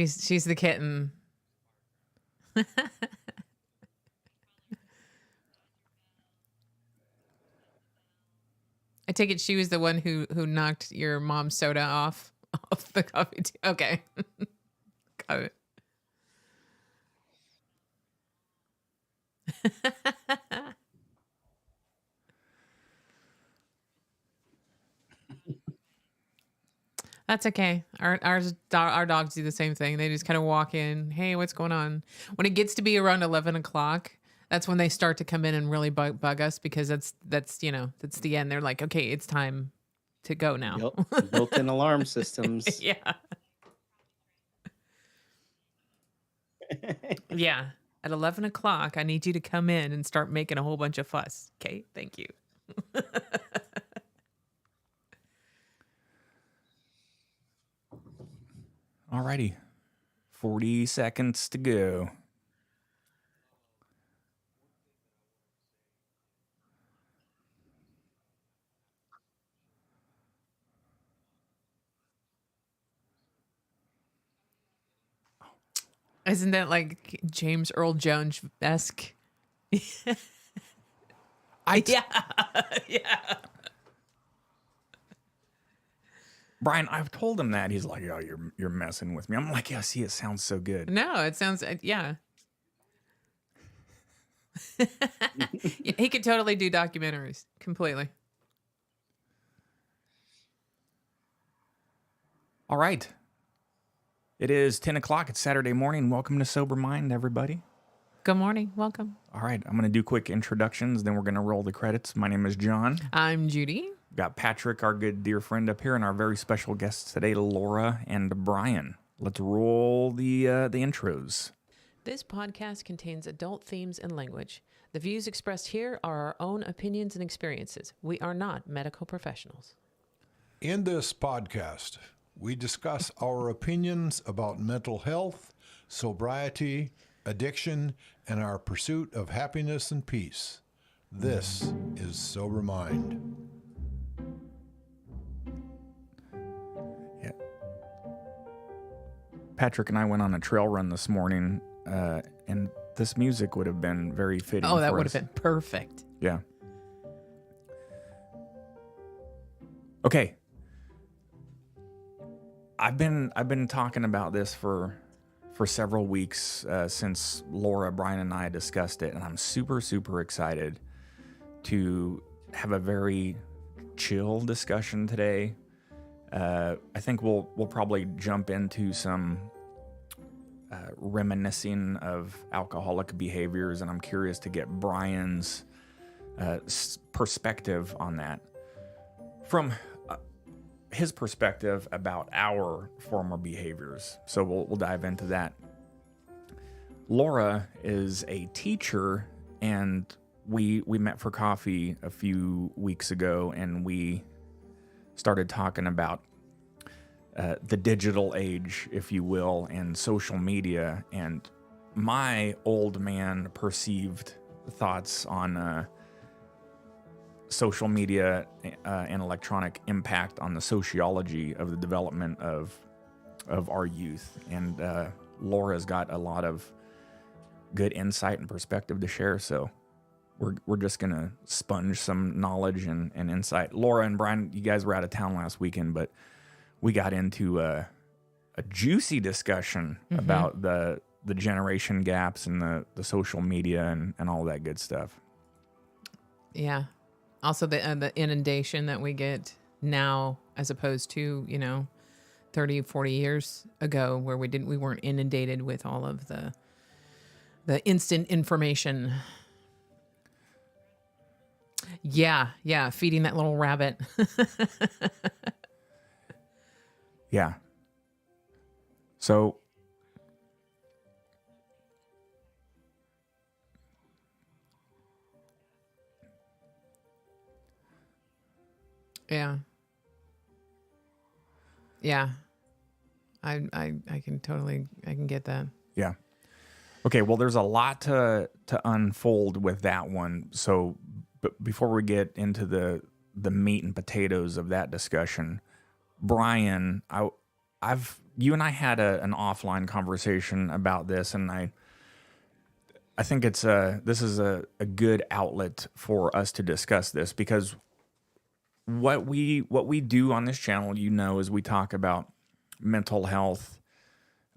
She's the kitten. I take it she was the one who knocked your mom's soda off the coffee. Okay, got it. That's okay. Our dogs do the same thing. They just kind of walk in. Hey, what's going on? When it gets to be around 11 o'clock, that's when they start to come in and really bug us because that's that's the end. They're like, okay, it's time to go now. Yep. Built-in alarm systems. Yeah. Yeah. At 11 o'clock, I need you to come in and start making a whole bunch of fuss. Okay. Thank you. Alrighty. 40 seconds to go. Isn't that like James Earl Jones-esque? Yeah. Yeah. Brian, I've told him that. He's like, "Oh, you're messing with me." I'm like, "Yeah, see, it sounds so good." No, it sounds, yeah. He could totally do documentaries completely. All right. It is 10 o'clock. It's Saturday morning. Welcome to Sober Mind, everybody. Good morning. Welcome. All right. I'm going to do quick introductions, then we're going to roll the credits. My name is John. I'm Judy. Got Patrick, our good dear friend up here, and our very special guests today, Laura and Brian. Let's roll the intros. This podcast contains adult themes and language. The views expressed here are our own opinions and experiences. We are not medical professionals. In this podcast, we discuss our opinions about mental health, sobriety, addiction, and our pursuit of happiness and peace. This is Sober Mind. Yeah. Patrick and I went on a trail run this morning, and this music would have been very fitting. Oh, that for would us. have been perfect. Yeah. Okay. I've been talking about this for several weeks since Laura, Brian, and I discussed it, and I'm super excited to have a very chill discussion today. I think we'll probably jump into some reminiscing of alcoholic behaviors, and I'm curious to get Brian's perspective on that from his perspective about our former behaviors. So we'll dive into that. Laura is a teacher, and we met for coffee a few weeks ago, and we started talking about the digital age, if you will, and social media, and my old man perceived thoughts on social media and electronic impact on the sociology of the development of our youth. And Laura's got a lot of good insight and perspective to share, so we're just gonna sponge some knowledge and insight. Laura and Brian, you guys were out of town last weekend, but we got into a juicy discussion about the generation gaps and the social media and all that good stuff. Yeah. Also the inundation that we get now as opposed to, 30, 40 years ago where we weren't inundated with all of the instant information. Yeah, feeding that little rabbit. Yeah. So Yeah. I can get that. yeah. Okay, well, there's a lot to unfold with that one. So before we get into the meat and potatoes of that discussion, Brian, you and I had an offline conversation about this, and I think this is a good outlet for us to discuss this, because what we do on this channel, is we talk about mental health,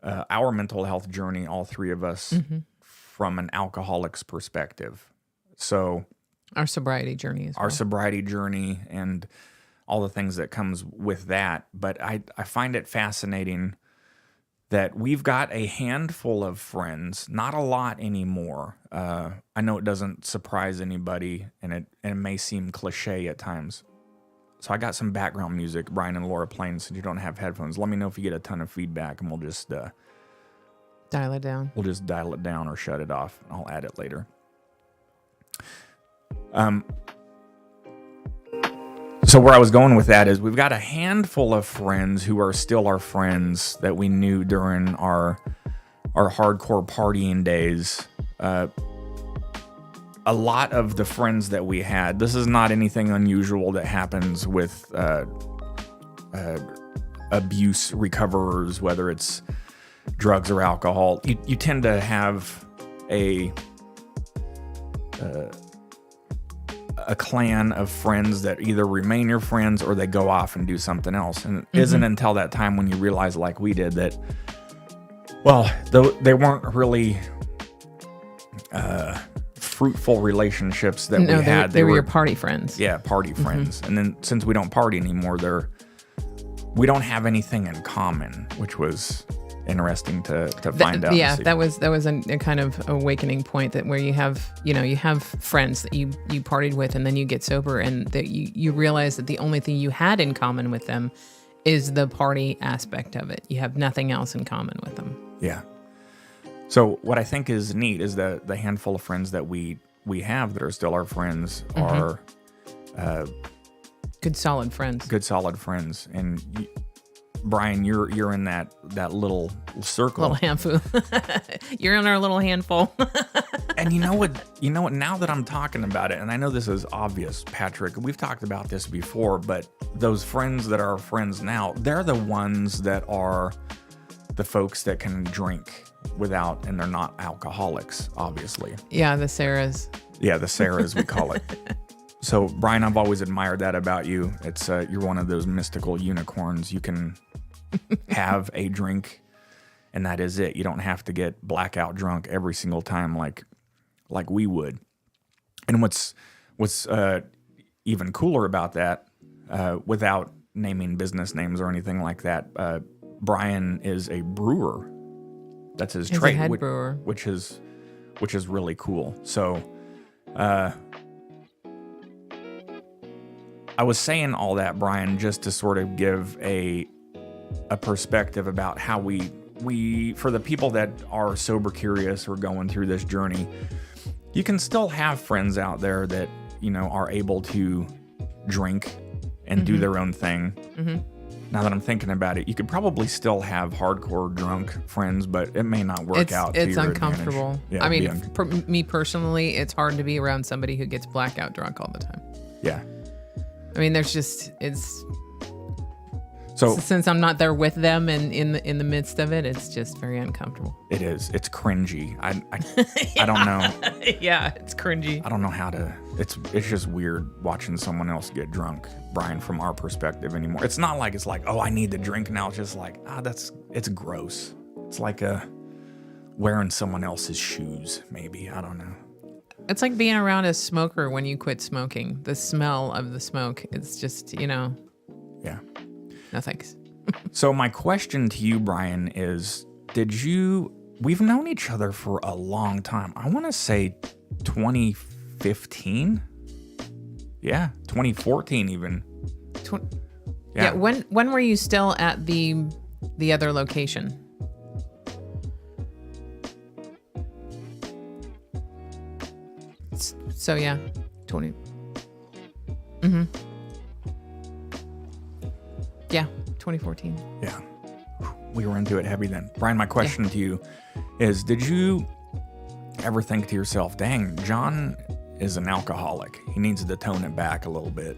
our mental health journey, all three of us, from an alcoholic's perspective. So Our sobriety journey as well. our sobriety journey and all the things that comes with that. But I find it fascinating that we've got a handful of friends, not a lot anymore. I know it doesn't surprise anybody, and it may seem cliche at times. So I got some background music, Brian and Laura, playing, since you don't have headphones. Let me know if you get a ton of feedback, and we'll just Dial it down. dial it down or shut it off. I'll add it later. So where I was going with that is we've got a handful of friends who are still our friends that we knew during our hardcore partying days. A lot of the friends that we had, this is not anything unusual that happens with abuse recoverers, whether it's drugs or alcohol. You tend to have a clan of friends that either remain your friends or they go off and do something else. And it isn't until that time when you realize, like we did, that, well, they weren't really fruitful relationships that we had. They were your party friends. Yeah, party friends. And then since we don't party anymore, we don't have anything in common, which was interesting to find out. Yeah, that was a kind of awakening point, that where you have friends that you partied with, and then you get sober, and that you realize that the only thing you had in common with them is the party aspect of it. You have nothing else in common with them. Yeah. So what I think is neat is that the handful of friends that we have that are still our friends are good solid friends. Good solid friends. And Brian, you're in that little circle. Little handful. You're in our little handful. And you know what? Now that I'm talking about it, and I know this is obvious, Patrick, we've talked about this before, but those friends that are friends now, they're the ones that are the folks that can drink without, and they're not alcoholics, obviously. Yeah, the Sarahs. Yeah, the Sarahs, we call it. So, Brian, I've always admired that about you. It's you're one of those mystical unicorns. You can have a drink, and that is it. You don't have to get blackout drunk every single time like we would. And what's even cooler about that, without naming business names or anything like that, Brian is a brewer. That's his trade, a head brewer, which is really cool. So, I was saying all that, Brian, just to sort of give a perspective about how we for the people that are sober curious or going through this journey, you can still have friends out there that, are able to drink and do their own thing. Mm-hmm. Now that I'm thinking about it, you could probably still have hardcore drunk friends, but it may not work out. It's uncomfortable. Yeah, I mean, for me personally, it's hard to be around somebody who gets blackout drunk all the time. Yeah. I mean, so since I'm not there with them and in the midst of it, it's just very uncomfortable. It is. It's cringy. I don't know. Yeah, it's cringy. I don't know how to. It's just weird watching someone else get drunk, Brian, from our perspective anymore. It's not like oh, I need the drink now. It's just like, it's gross. It's like wearing someone else's shoes, maybe. I don't know. It's like being around a smoker when you quit smoking. The smell of the smoke, it's just, Yeah. No thanks. So my question to you, Brian, is we've known each other for a long time. I want to say 2015. Yeah, 2014 even. Yeah. When were you still at the other location? So yeah, 20. Mm-hmm. Yeah, 2014. Yeah. We were into it heavy then. Brian, my question to you is, did you ever think to yourself, dang, John is an alcoholic. He needs to tone it back a little bit.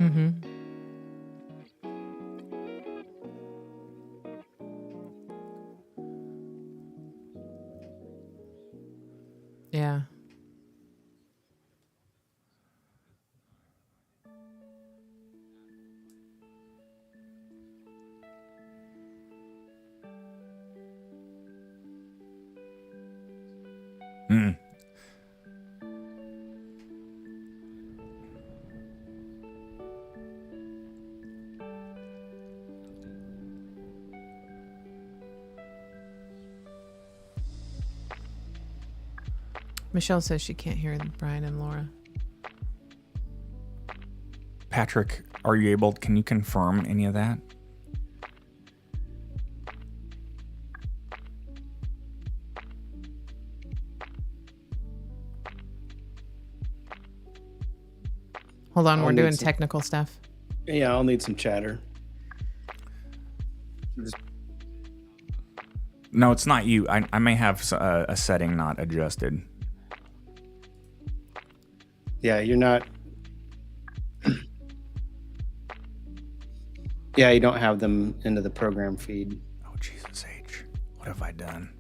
Mm-hmm. Yeah. Mm. Michelle says she can't hear Brian and Laura. Patrick, are you able? Can you confirm any of that? Hold on, I'll we're need doing some- technical stuff. Yeah, I'll need some chatter. No, it's not you. I may have a setting not adjusted. Yeah, you're not. Yeah, you don't have them into the program feed. Oh, Jesus H. What have I done?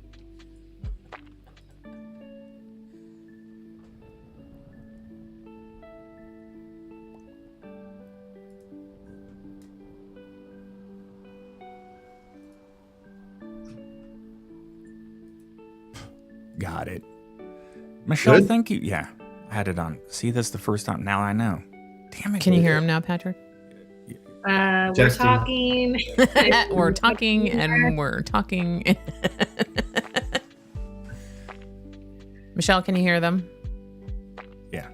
Got it. Michelle, Good? thank you. Yeah, I had it on. See, that's the first time. Now I know. Damn it. Can you hear him now, Patrick? We're Testing. talking. We're talking and we're talking. Michelle, can you hear them? Yeah.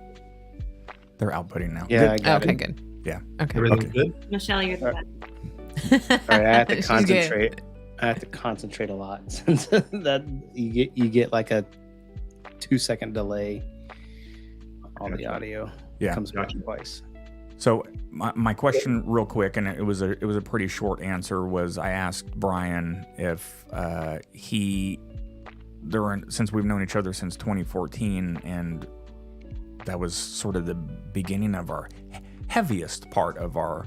They're outputting now. Yeah, I got Okay, it. good. Yeah. Okay. Everything Okay. good? Michelle, you're the best. All right, I have to She's good. concentrate. I have to concentrate a lot since that you get like a 2-second delay on the Gotcha. audio. Yeah. It comes back Gotcha. twice. So my question, real quick, and it was a pretty short answer, was I asked Brian if since we've known each other since 2014, and that was sort of the beginning of our heaviest part of our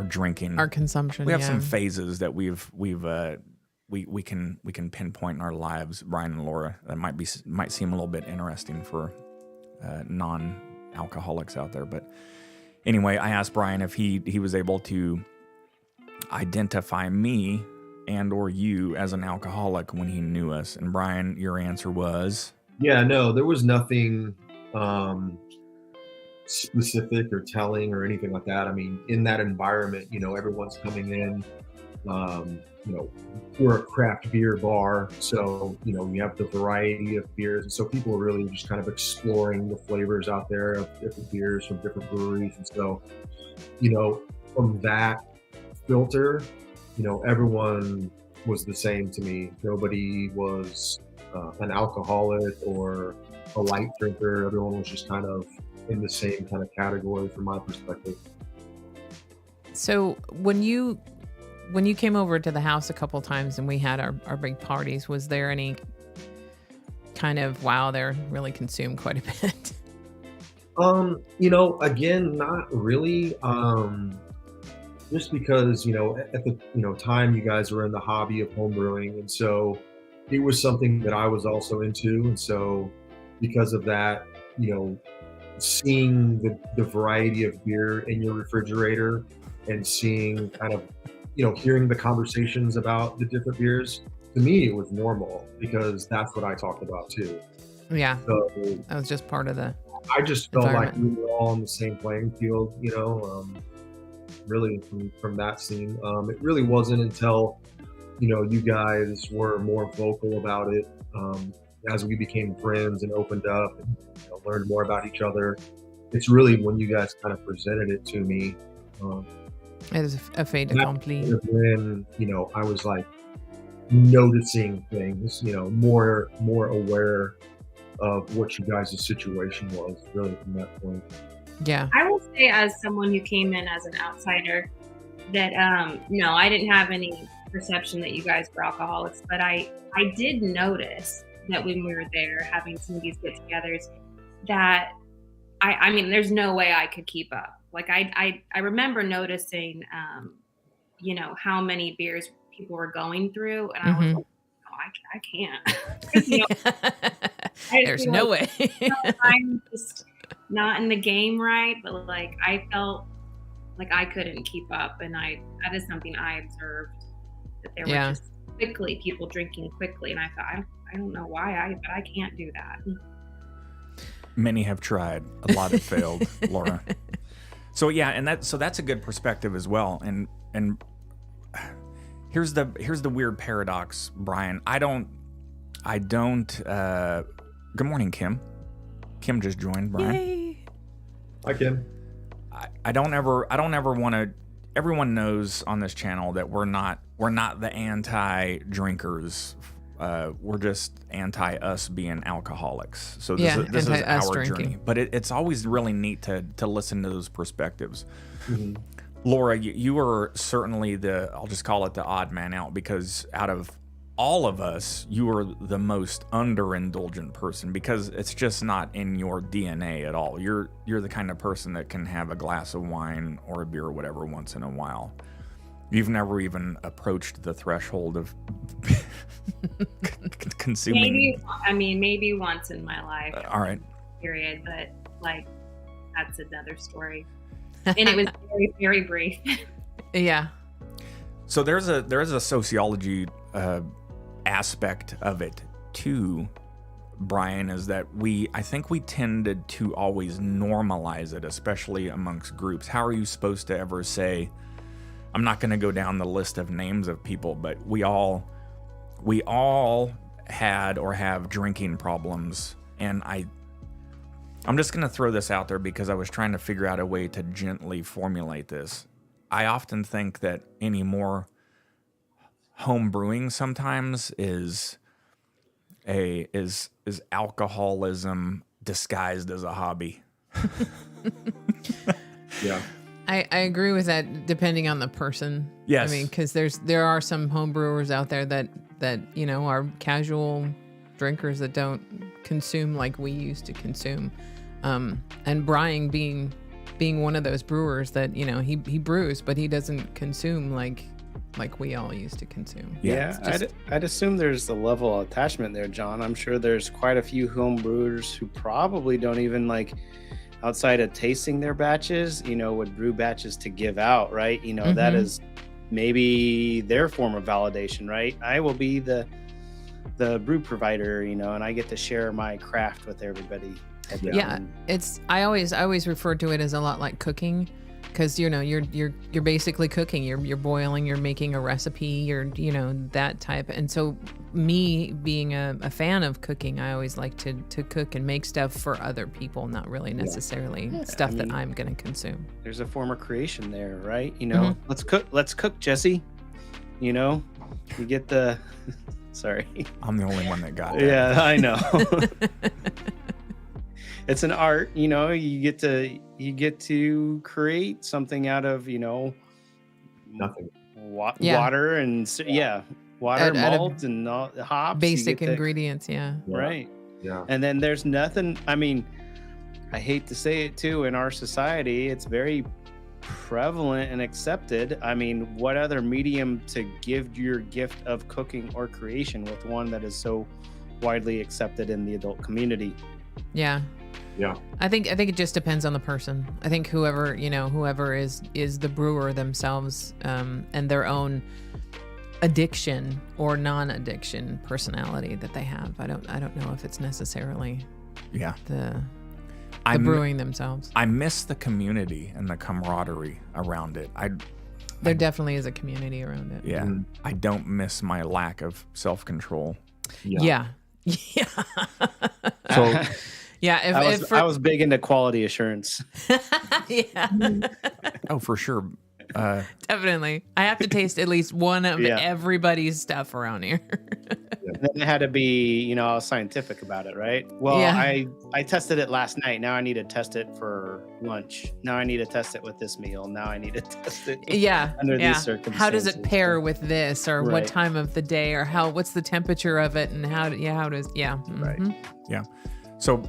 drinking. Our consumption. We have yeah. some phases that we can pinpoint in our lives, Brian and Laura, that might seem a little bit interesting for non-alcoholics out there. But anyway, I asked Brian if he was able to identify me and or you as an alcoholic when he knew us. And Brian, your answer was? Yeah, no, there was nothing specific or telling or anything like that. I mean, in that environment, everyone's coming in. We're a craft beer bar, so we have the variety of beers, and so people are really just kind of exploring the flavors out there of different beers from different breweries. And so, from that filter, everyone was the same to me. Nobody was an alcoholic or a light drinker. Everyone was just kind of in the same kind of category from my perspective. So when you came over to the house a couple times and we had our big parties, was there any kind of, wow, they're really consumed quite a bit? Again, not really. Just because, at the time you guys were in the hobby of home brewing, and so it was something that I was also into. And so because of that, seeing the variety of beer in your refrigerator and seeing kind of, hearing the conversations about the different beers, to me, it was normal because that's what I talked about too. Yeah, So that was just part of the. I just felt like we environment. were all on the same playing field, really from that scene. It really wasn't until, you guys were more vocal about it as we became friends and opened up and learned more about each other. It's really when you guys kind of presented it to me. It is a fait That's accompli. when, I was like noticing things, more aware of what you guys' situation was really from that point. Yeah. I will say, as someone who came in as an outsider, that no, I didn't have any perception that you guys were alcoholics, but I did notice that when we were there having some of these get-togethers, that I mean, there's no way I could keep up. like I remember noticing, you know, how many beers people were going through, and I was like, no, I can't. You know, I There's feel no like way. I'm just not in the game right, but like I felt like I couldn't keep up, and that is something I observed, that there Yeah. were just quickly people drinking quickly, and I thought I don't know why but I can't do that. Many have tried. A lot have failed, Laura. So yeah, and that's a good perspective as well. And here's the weird paradox, Brian. I don't good morning, Kim. Kim just joined, Brian. Yay. Hi, Kim. I don't ever want to. Everyone knows on this channel that we're not the anti-drinkers. We're just anti us being alcoholics. So this is anti-us our drinking. journey. But it's always really neat to listen to those perspectives. Mm-hmm. Laura, you are certainly I'll just call it the odd man out, because out of all of us, you are the most underindulgent person, because it's just not in your DNA at all. You're the kind of person that can have a glass of wine or a beer or whatever once in a while. You've never even approached the threshold of consuming. Maybe once in my life. All right. Period, but like that's another story. And it was very, very brief. Yeah. So there's a sociology aspect of it too, Brian, is that I think we tended to always normalize it, especially amongst groups. How are you supposed to ever say, I'm not going to go down the list of names of people, but we all had or have drinking problems. And I'm just going to throw this out there because I was trying to figure out a way to gently formulate this. I often think that anymore home brewing sometimes is alcoholism disguised as a hobby. Yeah. I agree with that, depending on the person. Yes. I mean, because there are some home brewers out there that you know are casual drinkers that don't consume like we used to consume. And Brian being one of those brewers that, you know, he brews, but he doesn't consume like we all used to consume. Yeah, I'd assume there's a level of attachment there, John. I'm sure there's quite a few home brewers who probably don't even like, outside of tasting their batches, you know, would brew batches to give out, right? You know, that is maybe their form of validation, right? I will be the brew provider, you know, and I get to share my craft with everybody. Yeah, I always refer to it as a lot like cooking, because you know you're basically cooking. You're boiling. You're making a recipe. You're, you know, that type. And so me being a fan of cooking, I always like to cook and make stuff for other people, not really necessarily stuff that I'm gonna consume. There's a form of creation there, right? You know, let's cook, Jesse. You know, you get the. Sorry, I'm the only one that got that. Yeah, I know. It's an art, you know. You get to create something out of, you know, Nothing. water and water, malt, and all, hops. Basic ingredients, yeah. Right. Yeah. And then there's nothing. I mean, I hate to say it too. In our society, it's very prevalent and accepted. I mean, what other medium to give your gift of cooking or creation with one that is so widely accepted in the adult community? Yeah. Yeah. I think it just depends on the person. I think whoever is the brewer themselves, and their own addiction or non-addiction personality that they have. I don't know if it's necessarily the brewing themselves. I miss the community and the camaraderie around it. There definitely is a community around it. Yeah. I don't miss my lack of self-control. Yeah. So Yeah, I was big into quality assurance. Yeah. Oh, for sure. Definitely. I have to taste at least one of everybody's stuff around here. And then it had to be, you know, scientific about it, right? Well, I tested it last night. Now I need to test it for lunch. Now I need to test it with this meal. Now I need to test it under these circumstances. How does it pair with this, or what time of the day, or what's the temperature of it, and how does Right. Yeah. So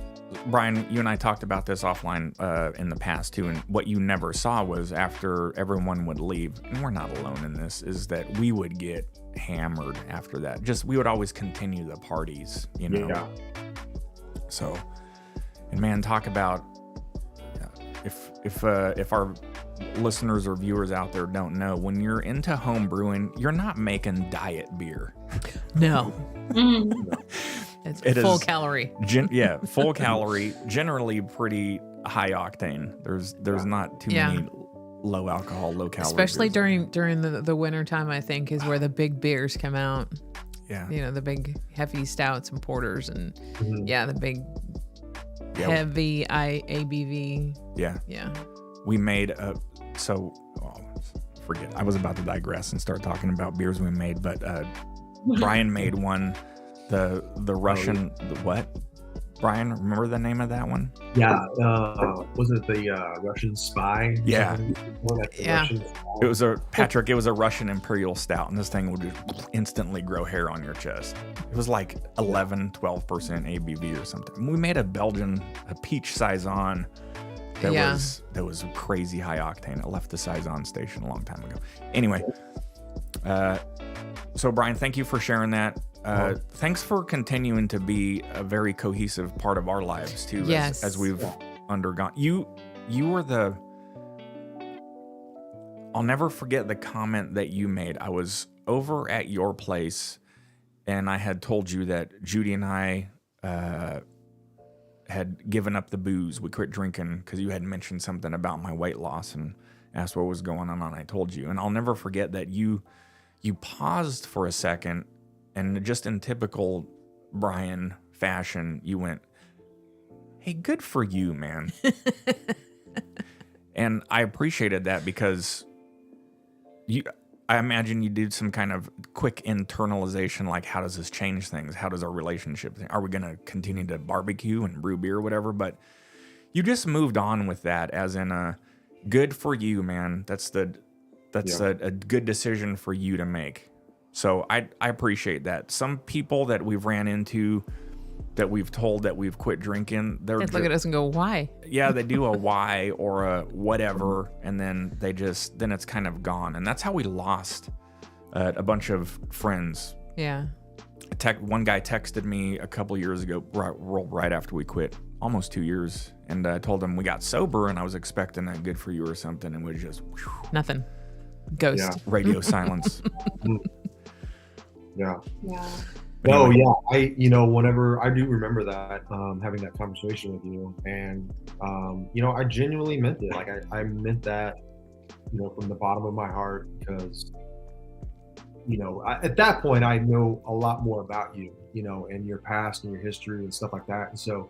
Brian, you and I talked about this offline in the past too, and what you never saw was after everyone would leave, and we're not alone in this, is that we would get hammered after that. Just we would always continue the parties, you know. Yeah. So, and man, talk about if our listeners or viewers out there don't know, when you're into home brewing, you're not making diet beer. No. Mhm. It's It full is- calorie. Full calorie, generally pretty high octane. There's not too Yeah. many low alcohol, low calorie. Especially beers. during the winter time, I think, is where the big beers come out. Yeah. You know, the big heavy stouts and porters and Mhm. yeah, the big Yeah. heavy ABV. Yeah. Yeah. We made forget. I was about to digress and start talking about beers we made, but Brian made one. The Russian what? Brian, remember the name of that one? Yeah. Was it the Russian Spy? Yeah. Like the Yeah. Russian Spy? It was It was a Russian Imperial Stout, and this thing would just instantly grow hair on your chest. It was like 11-12% ABV or something. We made a peach saison that Yeah. was crazy high octane. It left the saison station a long time ago. Anyway, so Brian, thank you for sharing that. Thanks for continuing to be a very cohesive part of our lives too. Yes. As we've undergone. You were I'll never forget the comment that you made. I was over at your place, and I had told you that Judy and I had given up the booze. We quit drinking because you had mentioned something about my weight loss and asked what was going on, and I told you. And I'll never forget that you paused for a second, and just in typical Brian fashion, you went, "Hey, good for you, man." And I appreciated that because I imagine you did some kind of quick internalization, like, how does this change things? How does our relationship? Are we going to continue to barbecue and brew beer or whatever? But you just moved on with that as in a good for you, man. That's a good decision for you to make. So I appreciate that. Some people that we've ran into that we've told that we've quit drinking, They look at us and go, why? yeah, they do a why or a whatever, and then then it's kind of gone. And that's how we lost a bunch of friends. Yeah. One guy texted me a couple years ago, right after we quit, almost 2 years, and I told him we got sober, and I was expecting a good for you or something, and we just Nothing. Ghost. Yeah. radio silence. Yeah. Yeah. But Oh anyway, yeah, whenever I do remember that, having that conversation with you, and I genuinely meant it. Like I meant that, from the bottom of my heart, because at that point I know a lot more about you, and your past and your history and stuff like that. And so,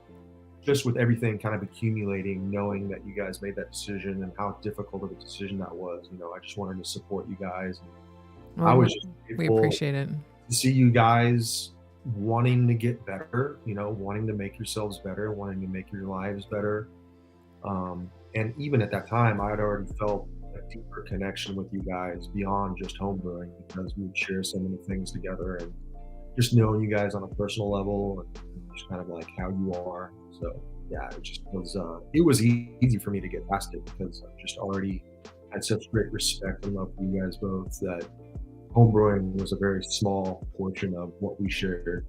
just with everything kind of accumulating, knowing that you guys made that decision and how difficult of a decision that was, I just wanted to support you guys. And I Well, was just we grateful appreciate it. to see you guys wanting to get better, wanting to make yourselves better, wanting to make your lives better. And even at that time, I had already felt a deeper connection with you guys beyond just homebrewing, because we would share so many things together, and just knowing you guys on a personal level and just kind of like how you are. So yeah, it was easy for me to get past it, because I just already had such great respect and love for you guys both, that homebrewing was a very small portion of what we shared.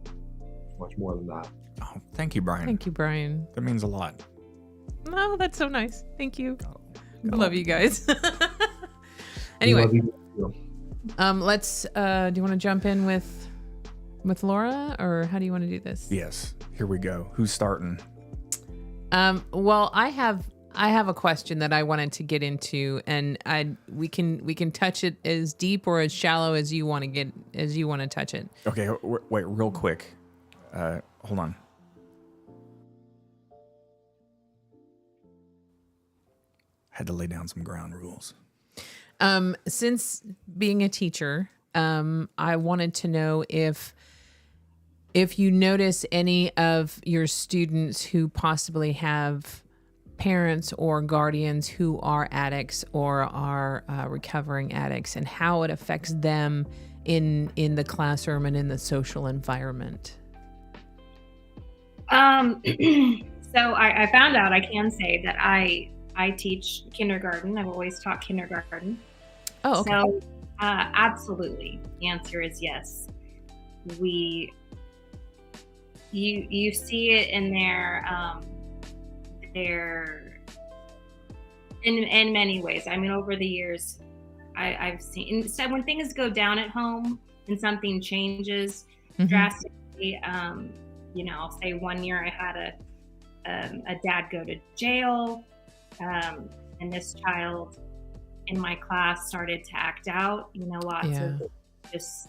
Much more than that. oh, thank you, Brian. Thank you, Brian. That means a lot. Oh, that's so nice. Thank you. Go. Love you guys. We Anyway, love you too. let's do you want to jump in with Laura, or how do you want to do this? Yes, here we go. Who's starting? Well, I have a question that I wanted to get into, and we can touch it as deep or as shallow as you want to touch it. Okay, wait, real quick. Hold on. Had to lay down some ground rules. Since being a teacher, I wanted to know if you notice any of your students who possibly have parents or guardians who are addicts or are recovering addicts, and how it affects them in the classroom and in the social environment. So I found out I can say that I teach kindergarten. I've always taught kindergarten. Oh, okay. So absolutely, the answer is yes. We you see it in their in many ways. I mean, over the years, I've seen, so when things go down at home and something changes Mhm. drastically. I'll say one year I had a dad go to jail, and this child in my class started to act out. Lots Yeah. of just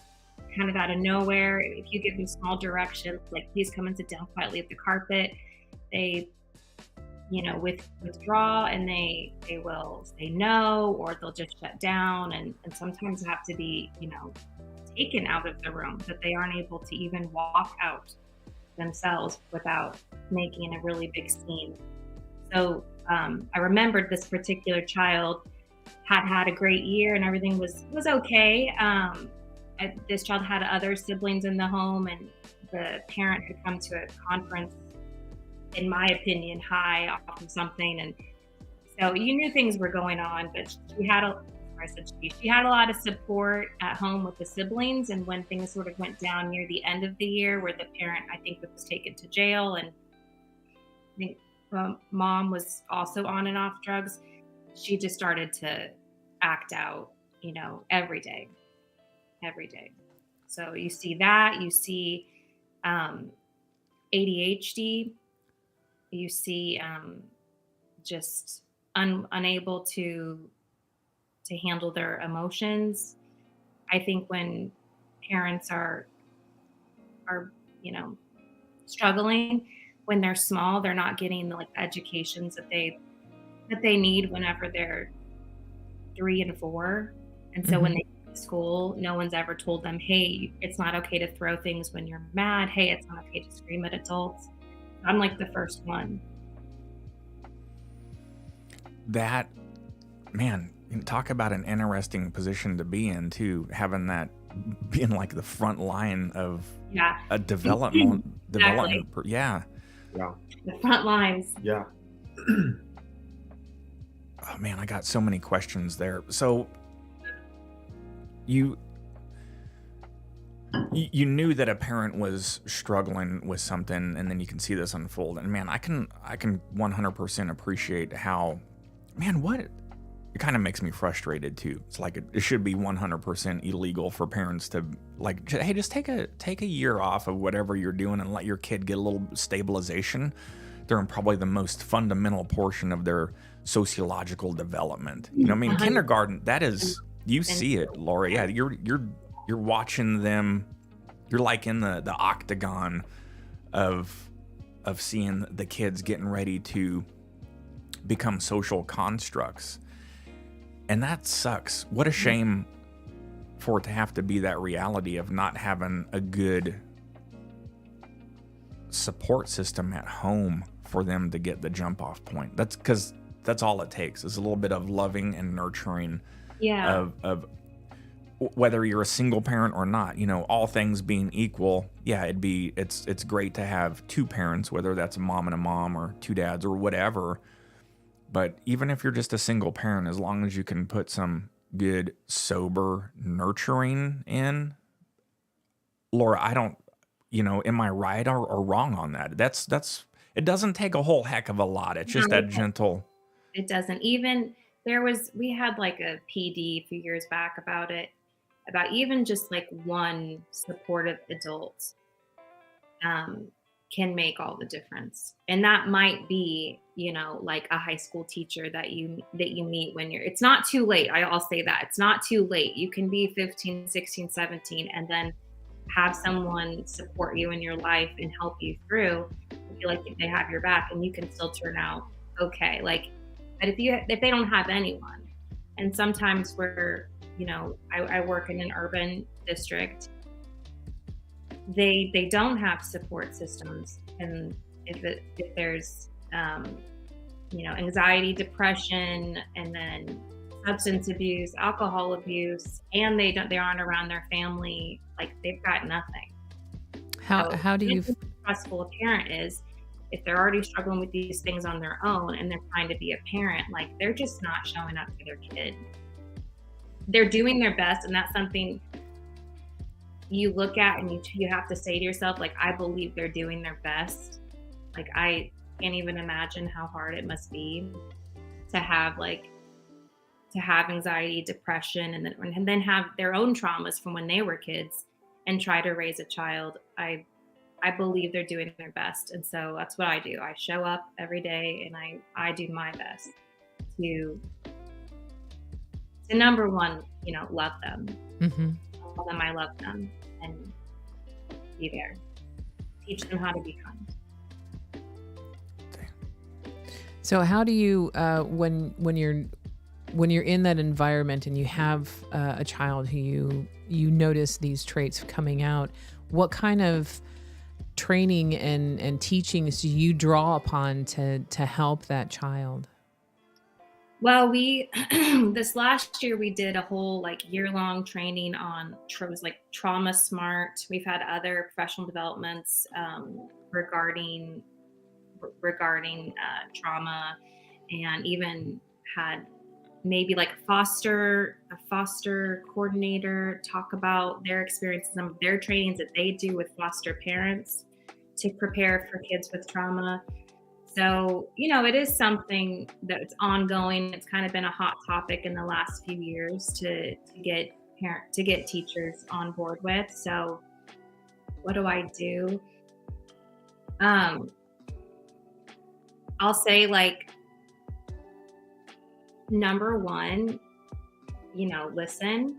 kind of out of nowhere. If you give them small directions, like please come and sit down quietly at the carpet, they withdraw, and they will say no, or they'll just shut down, and sometimes have to be taken out of the room, that they aren't able to even walk out themselves without making a really big scene. So I remembered this particular child had a great year and everything was okay. This child had other siblings in the home, and the parent had come to a conference, in my opinion, high off of something, and so you knew things were going on. But she had a lot of support at home with the siblings, and when things sort of went down near the end of the year, where the parent, I think, was taken to jail, and I think mom was also on and off drugs, she just started to act out, every day. So you see that, you see ADHD, you see just unable to handle their emotions. I think when parents are struggling, when they're small, they're not getting the educations that they need whenever they're 3 and 4. And so when Mhm. they go to school, no one's ever told them, hey, it's not okay to throw things when you're mad. Hey, it's not okay to scream at adults. I'm like the first one. That, man, talk about an interesting position to be in too, having that being like the front line of Yeah. a development. Exactly. Yeah. Yeah. The front lines. Yeah. Oh man, I got so many questions there. So you knew that a parent was struggling with something, and then you can see this unfold. And man, I can 100% appreciate how, man, what it kind of makes me frustrated too. It's like it should be 100% illegal for parents to hey, just take a year off of whatever you're doing and let your kid get a little stabilization during probably the most fundamental portion of their sociological development. I mean, 100%. kindergarten, that is, you see it, Laura. Yeah, you're watching them. You're like in the octagon of seeing the kids getting ready to become social constructs. And that sucks. What a shame for it to have to be that reality of not having a good support system at home for them to get the jump off point. That's because that's all it takes is a little bit of loving and nurturing Yeah. of whether you're a single parent or not. All things being equal, yeah, it's great to have two parents, whether that's a mom and a mom or two dads or whatever. But even if you're just a single parent, as long as you can put some good, sober nurturing in, Laura, I don't, am I right or wrong on that? That's it doesn't take a whole heck of a lot. It's just No, that gentle. it doesn't. Even we had like a PD a few years back about it, about even just like one supportive adult can make all the difference. And that might be, like a high school teacher that you meet when it's not too late. I'll say that it's not too late. You can be 15, 16, 17, and then have someone support you in your life and help you through. I feel like they have your back, and you can still turn out okay. But if they don't have anyone, and sometimes I work in an urban district, they don't have support systems, and if there's anxiety, depression, and then substance abuse, alcohol abuse, and they aren't around their family, like they've got nothing. How do you Stressful a parent is, if they're already struggling with these things on their own and they're trying to be a parent, like they're just not showing up for their kid. They're doing their best, and that's something you look at and you have to say to yourself, like, I believe they're doing their best. Like, I can't even imagine how hard it must be to have anxiety, depression, and then have their own traumas from when they were kids and try to raise a child. I believe they're doing their best. And so that's what I do. I show up every day and I do my best to number one, love them. Mm-hmm. Tell them I love them and be there. Teach them how to be kind. So how do you, when you're in that environment and you have a child who you notice these traits coming out, what kind of training and teachings do you draw upon to help that child? Well, we this last year we did a whole year-long training on Trauma Smart. We've had other professional developments regarding trauma, and even had maybe a foster coordinator talk about their experience, some of their trainings that they do with foster parents to prepare for kids with trauma. So, it is something that's ongoing. It's kind of been a hot topic in the last few years to get teachers on board with. So what do I do? I'll say number one, listen.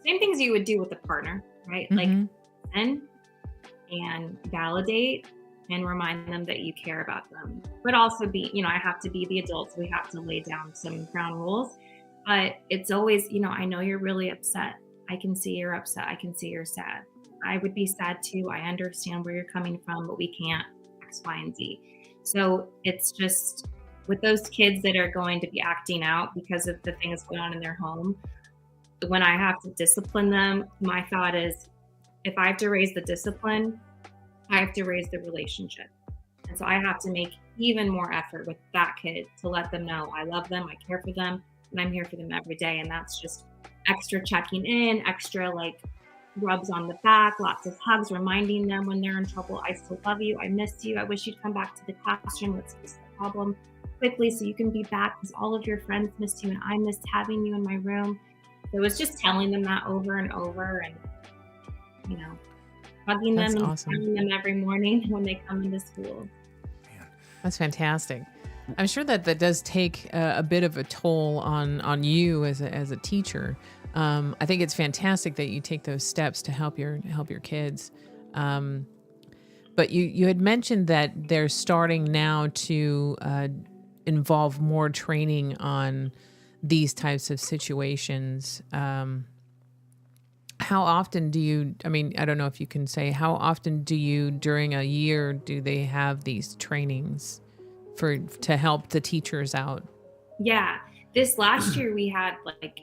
Same things you would do with a partner, right? Mm-hmm. Listen and validate and remind them that you care about them. But also I have to be the adult, so we have to lay down some ground rules. But it's always, I know you're really upset. I can see you're upset. I can see you're sad. I would be sad too. I understand where you're coming from, but we can't X, Y, and Z. So it's just with those kids that are going to be acting out because of the things going on in their home, when I have to discipline them, my thought is, if I have to raise the discipline, I have to raise the relationship. And so I have to make even more effort with that kid to let them know I love them, I care for them, and I'm here for them every day. And that's just extra checking in, extra rubs on the back, lots of hugs, reminding them when they're in trouble, I still love you, I miss you, I wish you'd come back to the classroom, let's fix the problem quickly so you can be back, because all of your friends missed you and I missed having you in my room. So it was just telling them that over and over, and hugging them and awesome. telling them every morning when they come into school. That's fantastic. I'm sure that does take a bit of a toll on you as a teacher. I think it's fantastic that you take those steps to help your kids. But you had mentioned that they're starting now to involve more training on these types of situations. How often do you, I don't know if you can say, how often during a year, do they have these trainings to help the teachers out? Yeah. This last year we had like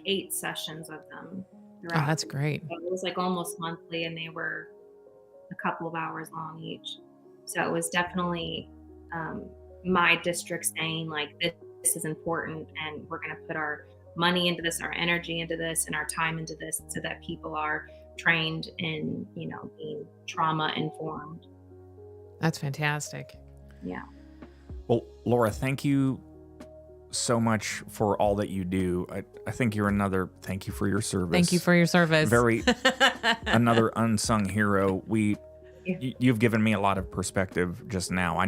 8 sessions of them. Oh, that's great. It was almost monthly, and they were a couple of hours long each. So it was definitely my district saying this is important, and we're going to put our money into this, our energy into this, and our time into this, so that people are trained in, being trauma informed. That's fantastic. Yeah. Well, Laura, thank you so much for all that you do. I think you're thank you for your service. Thank you for your service. Another unsung hero. You've given me a lot of perspective just now.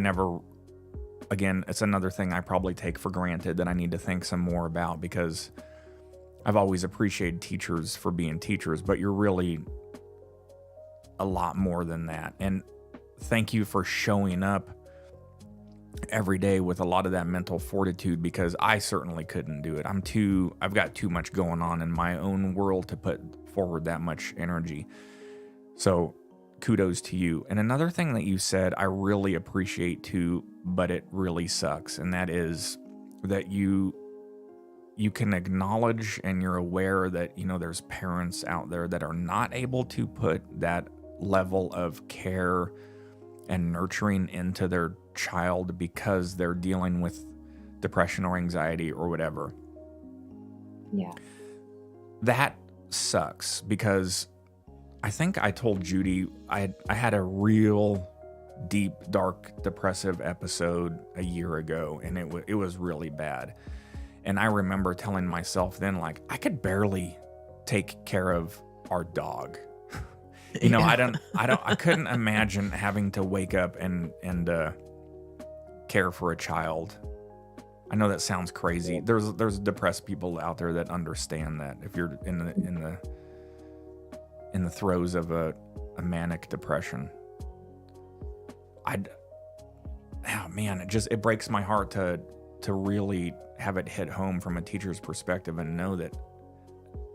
Again, it's another thing I probably take for granted that I need to think some more about, because I've always appreciated teachers for being teachers, but you're really a lot more than that. And thank you for showing up every day with a lot of that mental fortitude, because I certainly couldn't do it. I've got too much going on in my own world to put forward that much energy. So kudos to you. And another thing that you said I really appreciate too, but it really sucks, and that is that you can acknowledge and you're aware that there's parents out there that are not able to put that level of care and nurturing into their child because they're dealing with depression or anxiety or whatever. Yeah. That sucks, because I think I told Judy I had a real deep, dark, depressive episode a year ago, and it was really bad. And I remember telling myself then, like, I could barely take care of our dog. You know, Yeah. I couldn't imagine having to wake up and care for a child. I know that sounds crazy. There's depressed people out there that understand that. If you're in the throes of a manic depression, man, it breaks my heart to really have it hit home from a teacher's perspective and know that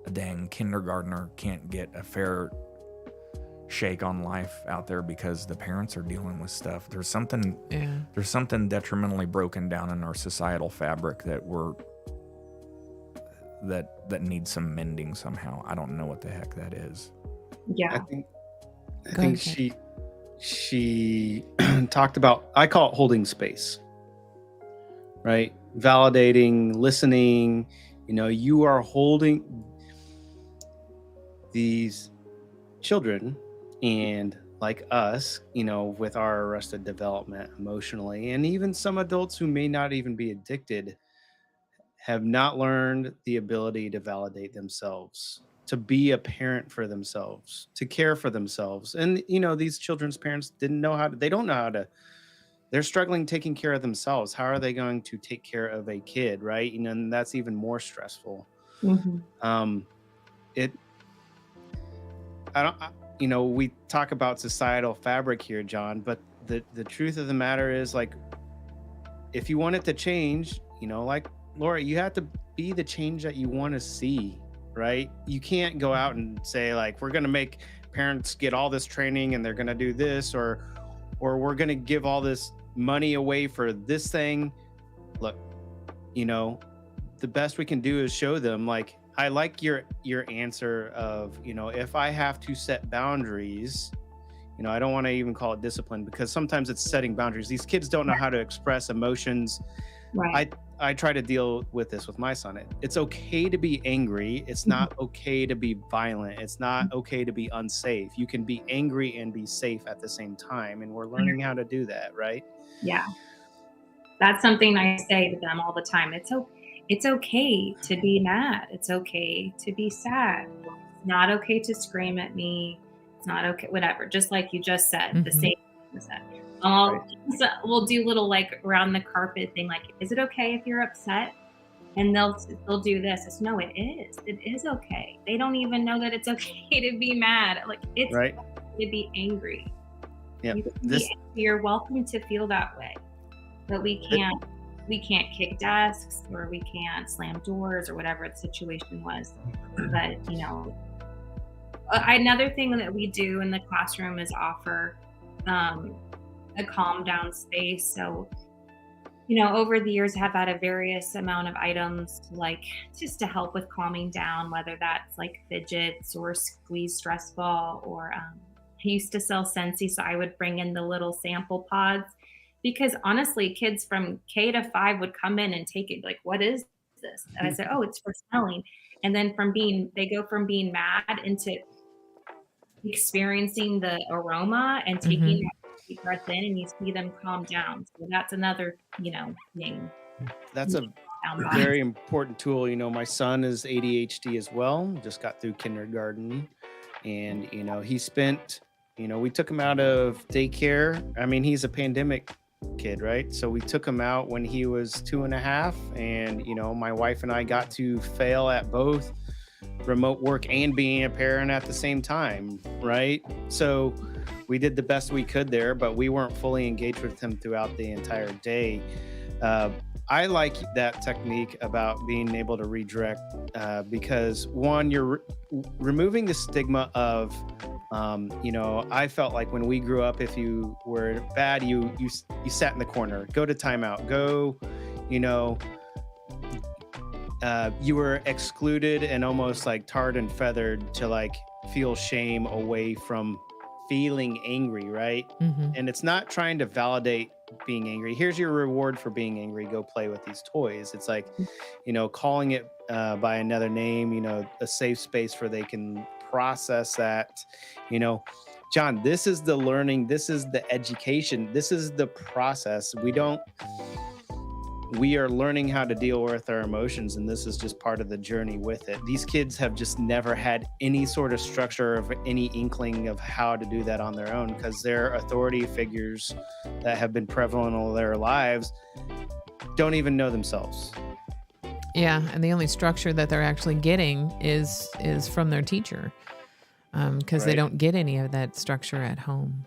a dang kindergartner can't get a fair shake on life out there because the parents are dealing with stuff. There's something detrimentally broken down in our societal fabric that that needs some mending somehow. I don't know what the heck that is. Yeah. I think she talked about, I call it holding space, right? Validating, listening. You know, you are holding these children, and like us, you know, with our arrested development emotionally, and even some adults who may not even be addicted, have not learned the ability to validate themselves, to be a parent for themselves, to care for themselves. And, you know, these children's parents they don't know how to, they're struggling taking care of themselves. How are they going to take care of a kid, right? You know, and that's even more stressful. Mm-hmm. You know, we talk about societal fabric here, John, but the truth of the matter is, like, if you want it to change, you know, like Laura, you have to be the change that you want to see, right? You can't go out and say, like, we're going to make parents get all this training and they're going to do this, or we're going to give all this money away for this thing. Look, you know, the best we can do is show them, like, I like your answer of, you know, if I have to set boundaries, you know, I don't want to even call it discipline, because sometimes it's setting boundaries. These kids don't know how to express emotions. Right. I try to deal with this with my son. It's okay to be angry. It's not okay to be violent. It's not okay to be unsafe. You can be angry and be safe at the same time. And we're learning how to do that, right? Yeah. That's something I say to them all the time. It's okay to be mad. It's okay to be sad. It's not okay to scream at me. It's not okay, whatever. Just like you just said, the same thing was said. So we'll do little, like, around the carpet thing, like, is it okay if you're upset? And they'll do this. It's, no, it is. It is okay. They don't even know that it's okay to be mad. Like, it's right. okay to be angry. Yeah. You're welcome to feel that way, but we can't kick desks, or we can't slam doors, or whatever the situation was. But, you know, another thing that we do in the classroom is offer a calm down space. So, you know, over the years, have had a various amount of items, like, just to help with calming down, whether that's like fidgets or squeeze stress ball, or I used to sell Scentsy, so I would bring in the little sample pods, because honestly, kids from K to 5 would come in and take it, like, what is this? And I said, oh, it's for smelling. And then they go from being mad into experiencing the aroma and taking that deep breath in, and you see them calm down. So that's another, you know, thing. That's a very important tool. You know, my son is ADHD as well, just got through kindergarten, and, you know, we took him out of daycare. I mean, he's a pandemic kid, right? So we took him out when he was 2.5, and, you know, my wife and I got to fail at both remote work and being a parent at the same time, right? So we did the best we could there, but we weren't fully engaged with him throughout the entire day. I like that technique about being able to redirect, because one, you're removing the stigma of, you know, I felt like when we grew up, if you were bad, you sat in the corner, go to timeout, go, you know, you were excluded and almost like tarred and feathered to, like, feel shame away from feeling angry, right? Mm-hmm. And it's not trying to validate being angry. Here's your reward for being angry. Go play with these toys. It's like, calling it by another name, a safe space where they can process that, you know, John, this is the learning, this is the education, this is the process. We are learning how to deal with our emotions, and this is just part of the journey with it. These kids have just never had any sort of structure of any inkling of how to do that on their own, because their authority figures that have been prevalent all their lives don't even know themselves. Yeah, and the only structure that they're actually getting is from their teacher, because they Right. don't get any of that structure at home.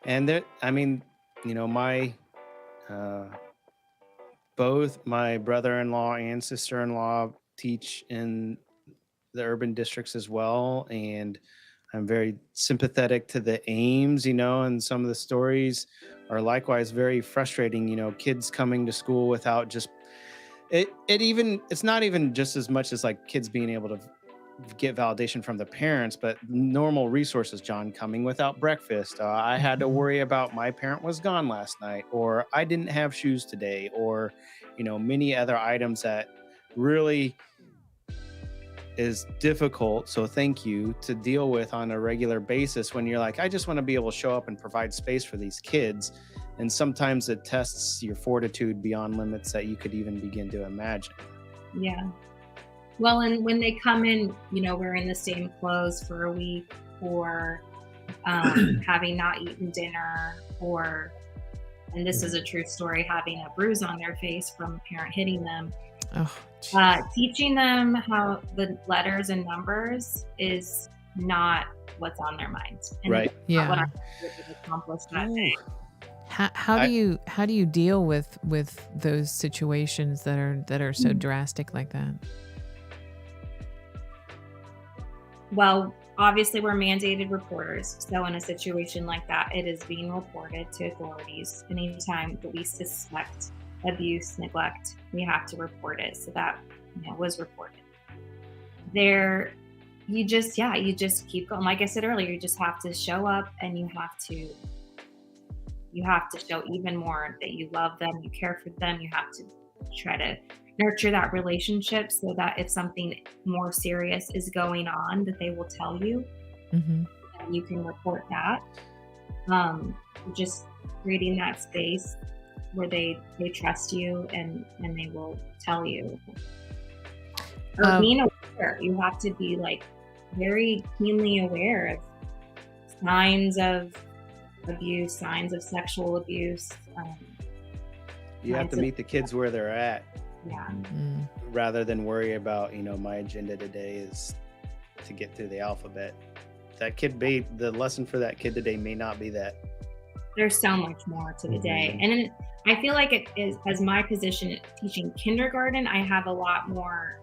And my uh, both my brother-in-law and sister-in-law teach in the urban districts as well, and I'm very sympathetic to the aims, and some of the stories are likewise very frustrating. Kids coming to school without just it's not even just as much as like kids being able to get validation from the parents, but normal resources. John, coming without breakfast. I had to Mhm. worry about my parent was gone last night, or I didn't have shoes today, or many other items that really is difficult. So thank you to deal with on a regular basis when you're like, I just want to be able to show up and provide space for these kids. And sometimes it tests your fortitude beyond limits that you could even begin to imagine. Yeah. Well, and when they come in, wearing the same clothes for a week, or having not eaten dinner, or, and this is a true story, having a bruise on their face from a parent hitting them. Oh, jeez. Teaching them how the letters and numbers is not what's on their minds. And Right. it's not what Yeah. I'm able to accomplish that day. How do you deal with those situations that are so drastic like that? Well, obviously we're mandated reporters. So in a situation like that, it is being reported to authorities. Anytime that we suspect abuse, neglect, we have to report it. So that was reported. You just keep going. Like I said earlier, you just have to show up, and you have to show even more that you love them, you care for them. You have to try to nurture that relationship so that if something more serious is going on, that they will tell you, Mm-hmm. and you can report that. Just creating that space where they trust you, and they will tell you. Or being aware, you have to be like very keenly aware of signs of abuse, signs of sexual abuse. You have to meet the kids where they're at, Yeah. Mm. rather than worry about, my agenda today is to get through the alphabet. The lesson for that kid today may not be that. There's so much more to the day. And then I feel like it is, as my position teaching kindergarten, I have a lot more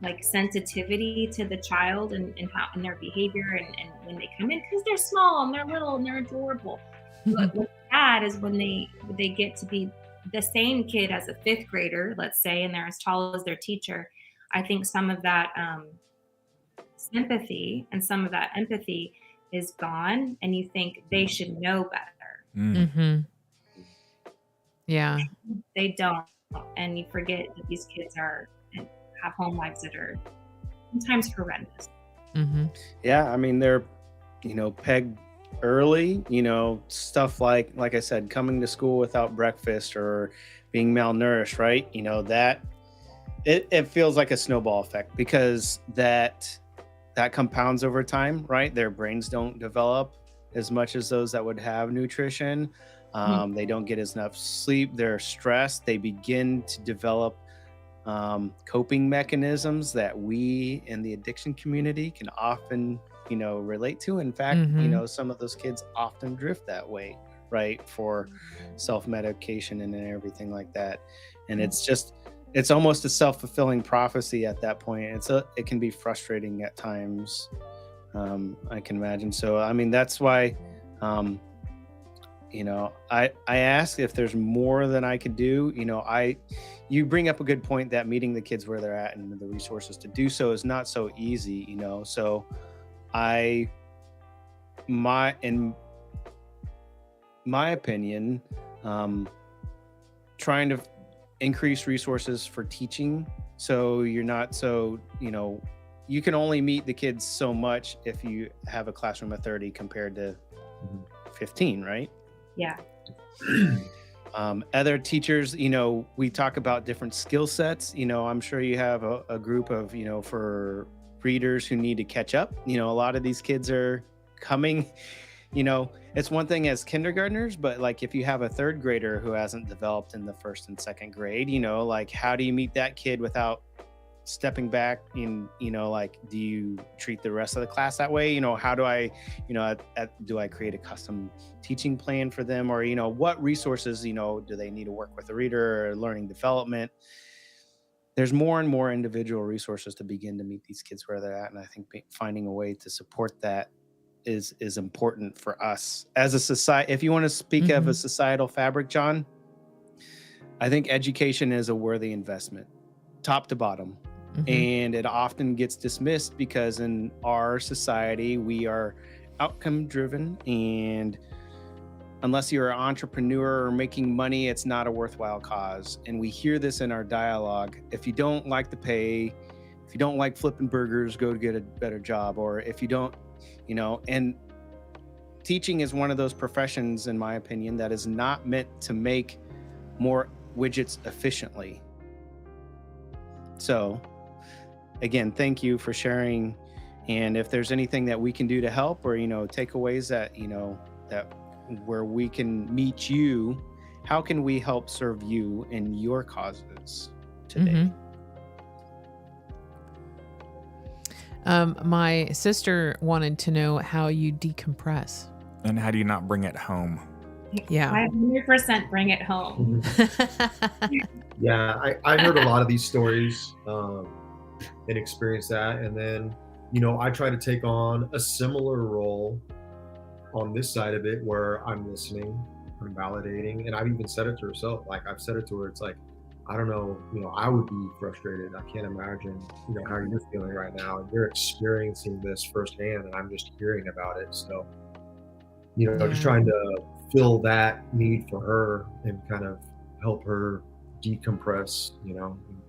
like sensitivity to the child and how and their behavior, and when they come in, because they're small and they're little and they're adorable. But what's bad is when they get to be the same kid as a fifth grader, let's say, and they're as tall as their teacher. I think some of that sympathy and some of that empathy is gone, and you think they should know better. Mm-hmm. Yeah. They don't, and you forget that these kids have home lives that are sometimes horrendous. Mm-hmm. Yeah, they're, pegged early, stuff like I said, coming to school without breakfast or being malnourished, right? That it feels like a snowball effect, because that compounds over time, right? Their brains don't develop as much as those that would have nutrition. They don't get enough sleep. They're stressed. They begin to develop coping mechanisms that we in the addiction community can often, relate to. In fact, some of those kids often drift that way, right? For self-medication and everything like that. And it's almost a self-fulfilling prophecy at that point. It can be frustrating at times. I can imagine. So, that's why, I ask if there's more than I could do. You bring up a good point that meeting the kids where they're at and the resources to do so is not so easy, so I in my opinion, trying to increase resources for teaching, so you're not so, you can only meet the kids so much if you have a classroom of 30 compared to 15, right? Yeah. Other teachers, we talk about different skill sets. I'm sure you have a group of, for readers who need to catch up. A lot of these kids are coming, it's one thing as kindergartners, but like if you have a third grader who hasn't developed in the first and second grade, like how do you meet that kid without stepping back in, like, do you treat the rest of the class that way? How do I, do I create a custom teaching plan for them, or, what resources, do they need to work with a reader or learning development? There's more and more individual resources to begin to meet these kids where they're at. And I think finding a way to support that is important for us as a society. If you want to speak of a societal fabric, John, I think education is a worthy investment, top to bottom. And it often gets dismissed because in our society, we are outcome driven. And unless you're an entrepreneur or making money, it's not a worthwhile cause. And we hear this in our dialogue. If you don't like the pay, if you don't like flipping burgers, go get a better job. Or if you don't, and teaching is one of those professions, in my opinion, that is not meant to make more widgets efficiently. So again, thank you for sharing. And if there's anything that we can do to help, or, takeaways that, that where we can meet you, how can we help serve you in your causes today? My sister wanted to know how you decompress. And how do you not bring it home? Yeah. I 100% bring it home. Yeah, I heard a lot of these stories and experienced that. And then, I try to take on a similar role on this side of it, where I'm listening, I'm validating, and I've even said it to herself. Like I've said it to her, it's like, I don't know, I would be frustrated. I can't imagine, how you're feeling right now, and you're experiencing this firsthand, and I'm just hearing about it. So, just trying to fill that need for her and kind of help her decompress,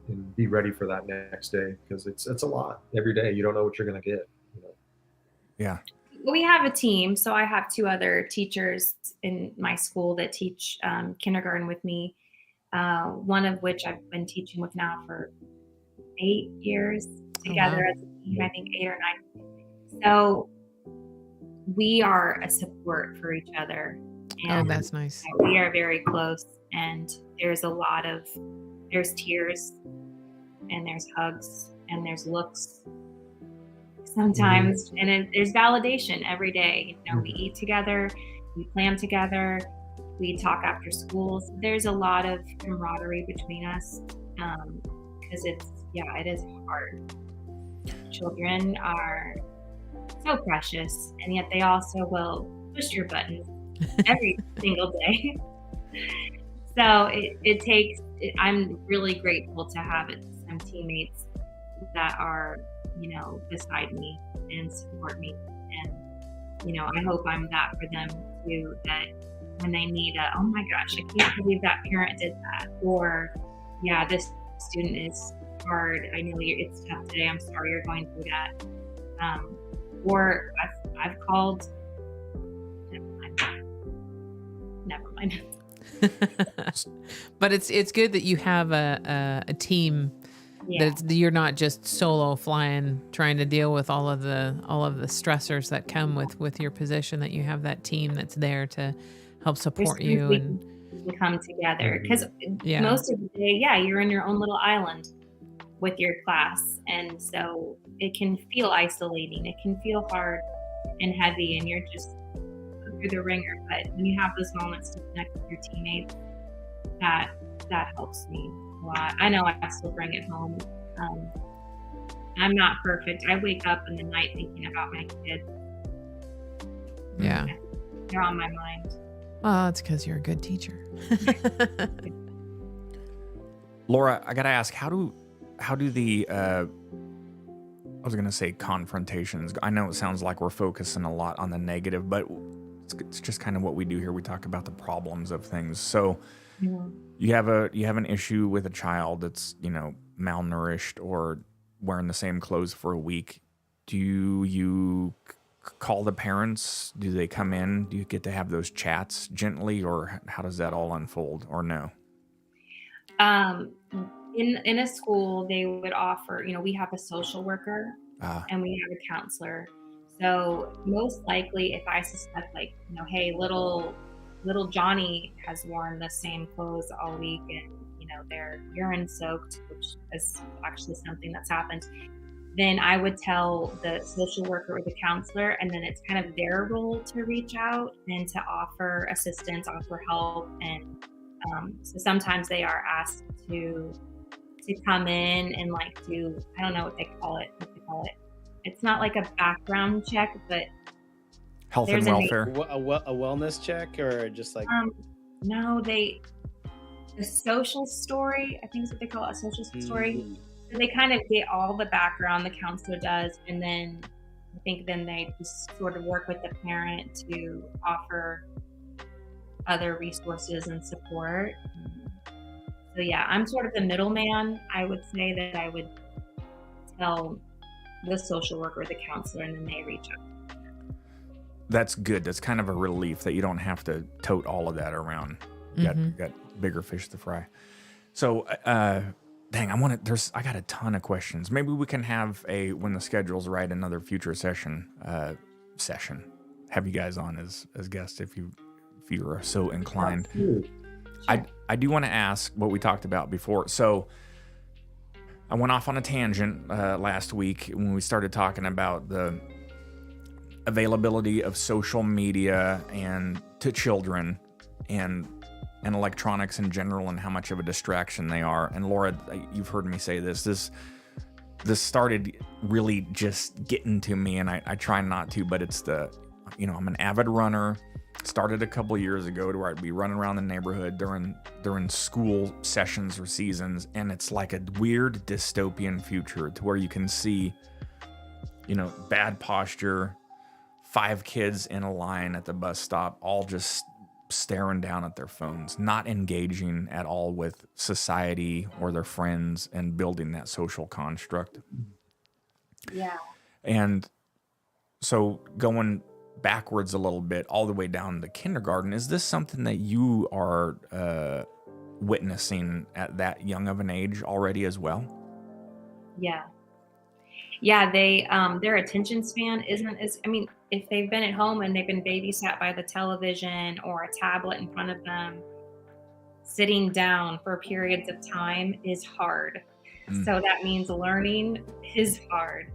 and be ready for that next day, because it's a lot every day. You don't know what you're going to get. Yeah. We have a team. So I have 2 other teachers in my school that teach kindergarten with me. One of which I've been teaching with now for 8 years together as a team, I think 8 or 9. So we are a support for each other. And that's nice. we are very close, and there's tears, and there's hugs, and there's looks sometimes, and there's validation every day. We eat together, we plan together, we talk after school. So there's a lot of camaraderie between us, because it is hard. Children are so precious, and yet they also will push your buttons every single day. So I'm really grateful to have some teammates that are, beside me and support me. And, I hope I'm that for them too, that when they need oh my gosh, I can't believe that parent did that. Or, yeah, this student is hard. I know it's tough today. I'm sorry you're going through that. Or I've called, never mind. But it's good that you have a team. Yeah. That you're not just solo flying, trying to deal with all of the stressors that come with your position. That you have that team that's there to help support you, and we come together, because most of the day, you're in your own little island with your class, and so it can feel isolating. It can feel hard and heavy, and you're just through the ringer. But when you have those moments to connect with your teammates, that helps me a lot. I know I still bring it home. I'm not perfect. I wake up in the night thinking about my kids. Yeah. They're on my mind. Well, it's because you're a good teacher. Laura, I gotta ask, how do the was going to say confrontations. I know it sounds like we're focusing a lot on the negative, but it's just kind of what we do here. We talk about the problems of things. So you have an issue with a child that's, malnourished or wearing the same clothes for a week. Do you call the parents? Do they come in? Do you get to have those chats gently, or how does that all unfold, or no? In a school, they would offer, we have a social worker and we have a counselor. So most likely, if I suspect, hey, little Johnny has worn the same clothes all week and, they're urine soaked, which is actually something that's happened, then I would tell the social worker or the counselor, and then it's kind of their role to reach out and to offer assistance, offer help. And so sometimes they are asked to come in and do, I don't know what they call it. It's not like a background check, but Health and welfare. A wellness check, or just no, the social story, I think is what they call it, a social story. So they kind of get all the background, the counselor does, and then I think then they just sort of work with the parent to offer other resources and support. So yeah, I'm sort of the middleman. I would say that I would tell the social worker or the counselor, and then they reach out. That's good. That's kind of a relief that you don't have to tote all of that around. You got bigger fish to fry. So, dang, I got a ton of questions. Maybe we can have when the schedule's right, another future session. Have you guys on as guests if you're so inclined. I do want to ask what we talked about before. So I went off on a tangent last week when we started talking about the availability of social media and to children and electronics in general, and how much of a distraction they are. And Laura, you've heard me say this started really just getting to me, and I try not to, but it's I'm an avid runner. Started a couple years ago to where I'd be running around the neighborhood during school sessions or seasons, and it's like a weird dystopian future to where you can see, bad posture, 5 kids in a line at the bus stop, all just staring down at their phones, not engaging at all with society or their friends and building that social construct. Yeah. And so going backwards a little bit, all the way down to kindergarten, is this something that you are witnessing at that young of an age already as well? Yeah, they their attention span isn't as, if they've been at home and they've been babysat by the television or a tablet in front of them, sitting down for periods of time is hard. So that means learning is hard.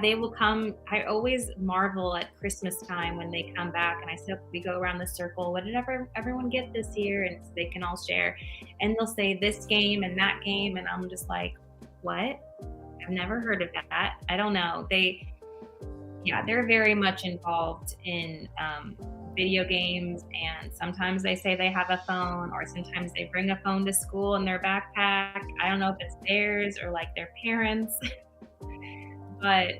They will come. I always marvel at Christmas time when they come back, and I said, we go around the circle. What did everyone get this year? And so they can all share. And they'll say this game and that game, and I'm just like, what? I've never heard of that. I don't know. They're very much involved in video games, and sometimes they say they have a phone, or sometimes they bring a phone to school in their backpack. I don't know if it's theirs or their parents'. But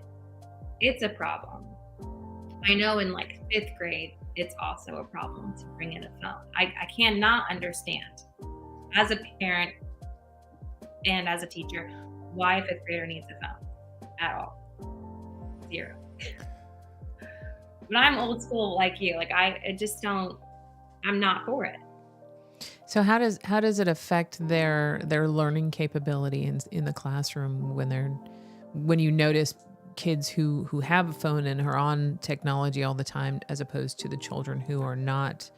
it's a problem. I know in 5th grade, it's also a problem to bring in a phone. I cannot understand, as a parent and as a teacher, why a 5th grader needs a phone at all. 0. But I'm old school like you. I just don't. I'm not for it. So how does it affect their learning capability in the classroom when you notice kids who have a phone and are on technology all the time, as opposed to the children who are not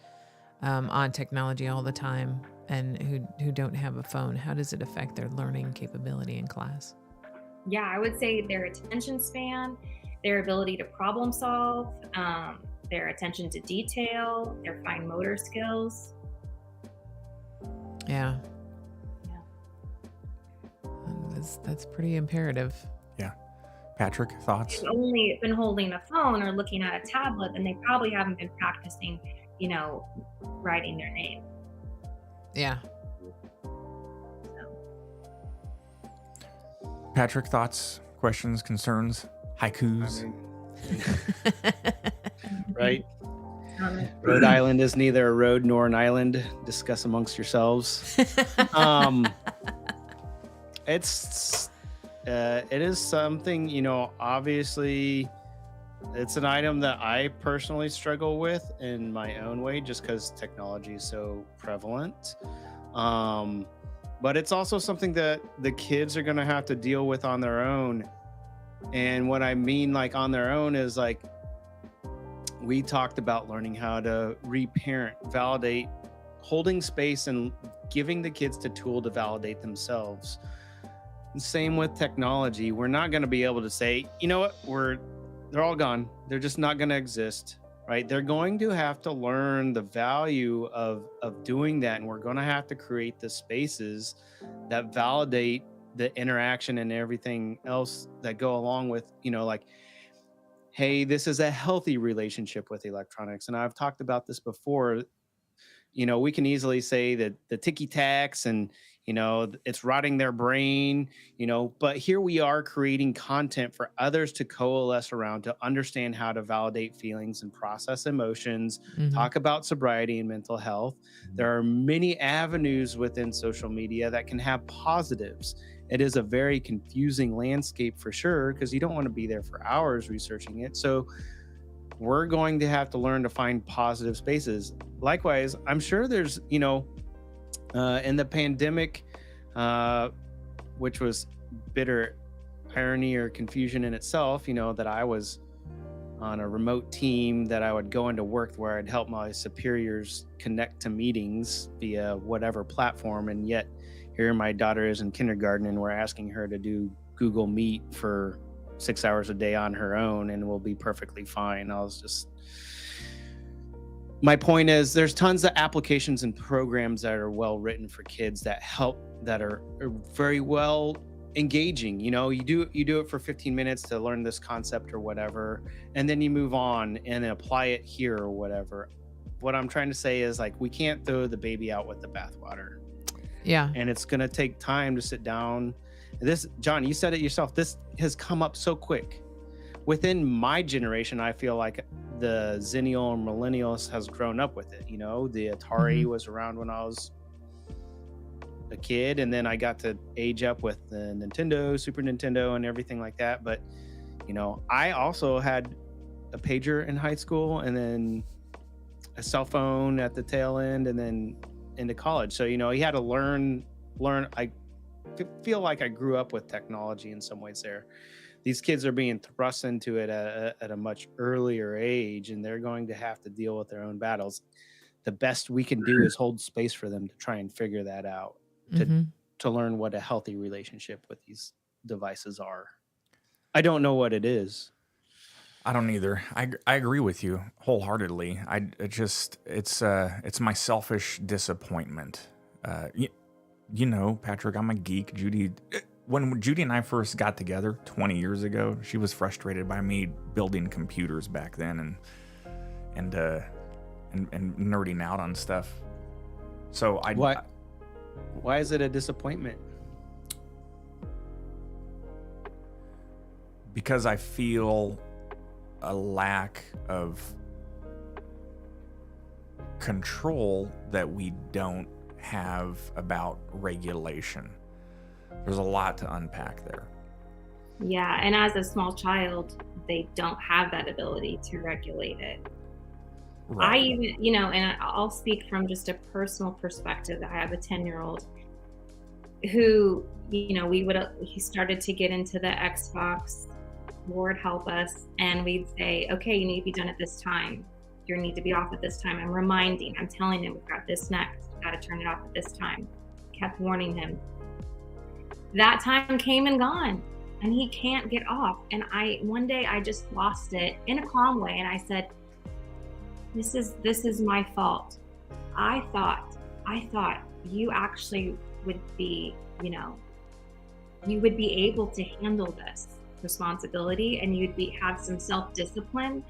on technology all the time and who don't have a phone? How does it affect their learning capability in class? Yeah, I would say their attention span, their ability to problem solve, their attention to detail, their fine motor skills. Yeah. That's pretty imperative. Yeah. Patrick, thoughts? If they've only been holding a phone or looking at a tablet, then they probably haven't been practicing, writing their name. Yeah. Patrick, thoughts, questions, concerns, haikus? Right? Rhode Island is neither a road nor an island. Discuss amongst yourselves. It is something, you know, obviously it's an item that I personally struggle with in my own way, just because technology is so prevalent. But it's also something that the kids are going to have to deal with on their own. And what I mean, like on their own, is like we talked about learning how to reparent, validate, holding space, and giving the kids the tool to validate themselves. And same with technology. We're not going to be able to say, you know what, they're all gone. They're just not going to exist, right? They're going to have to learn the value of doing that. And we're going to have to create the spaces that validate the interaction and everything else that go along with, you know, like, hey, this is a healthy relationship with electronics. And I've talked about this before. You know, we can easily say that the ticky tacks and, you know, it's rotting their brain, you know, but here we are creating content for others to coalesce around, to understand how to validate feelings and process emotions, talk about sobriety and mental health. There are many avenues within social media that can have positives. It is a very confusing landscape for sure, because you don't want to be there for hours researching it. So we're going to have to learn to find positive spaces. Likewise, I'm sure there's, you know, in the pandemic, which was bitter irony or confusion in itself, you know, that I was on a remote team that I would go into work where I'd help my superiors connect to meetings via whatever platform. And yet here my daughter is in kindergarten and we're asking her to do Google Meet for 6 hours a day on her own and will be perfectly fine. My point is there's tons of applications and programs that are well written for kids that help, that are very well engaging. You know, you do it for 15 minutes to learn this concept or whatever, and then you move on and apply it here or whatever. What I'm trying to say is, like, we can't throw the baby out with the bathwater. Yeah. And it's going to take time to sit down. This, John, you said it yourself, this has come up so quick. Within my generation, I feel like the Zennial and Millennials has grown up with it. You know, the Atari was around when I was a kid, and then I got to age up with the Nintendo, Super Nintendo, and everything like that. But, you know, I also had a pager in high school, and then a cell phone at the tail end, and then into college. So, you know, you had to learn. I feel like I grew up with technology in some ways there. These kids are being thrust into it at a much earlier age, and they're going to have to deal with their own battles. The best we can do is hold space for them to try and figure that out, to learn what a healthy relationship with these devices are. I don't know what it is. I don't either. I agree with you wholeheartedly. It's my selfish disappointment. You know, Patrick, I'm a geek. When Judy and I first got together 20 years ago, she was frustrated by me building computers back then and nerding out on stuff. So Why is it a disappointment? Because I feel a lack of control that we don't have about regulation. There's a lot to unpack there. Yeah, and as a small child, they don't have that ability to regulate it. Right. I even, you know, and I'll speak from just a personal perspective. I have a 10-year-old who, you know, he started to get into the Xbox, Lord help us, and we'd say, okay, you need to be done at this time. You need to be off at this time. I'm telling him, we've got this next. We've got to turn it off at this time. Kept warning him. That time came and gone, and he can't get off. And one day I just lost it in a calm way, and I said, this is my fault. I thought you actually would be, you know, you would be able to handle this responsibility, and have some self-discipline